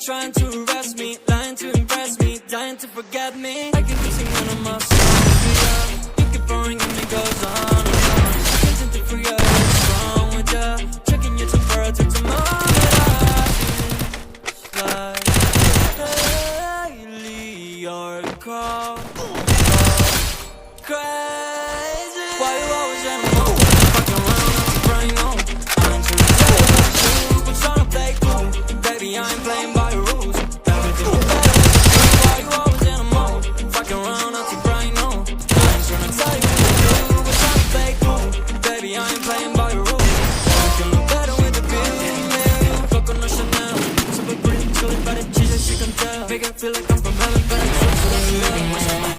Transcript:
trying to arrest me, lying to impress me, dying to forget me. I can be singing one of my songs for ya. You keep boring and it goes on and on. Can't seem to figure out what's wrong with ya. Checking your temperature to monitor. Like lately you're cold, crazy. Why you always in a mood? Fucking around, I'm crying on. I'm too tired. I'm trying to play cool. Baby, I ain't playing by the rules. Everything will better. Why you always in a mood? Fucking around, I'm too crying on. I'm trying to tell you what to do. I'm trying to play cool. Baby, I ain't playing by the rules. Everything look better with the female. Coco no Chanel. Super pretty, chilling by the cheese, she can tell. Make her feel like I'm from heaven, but I'm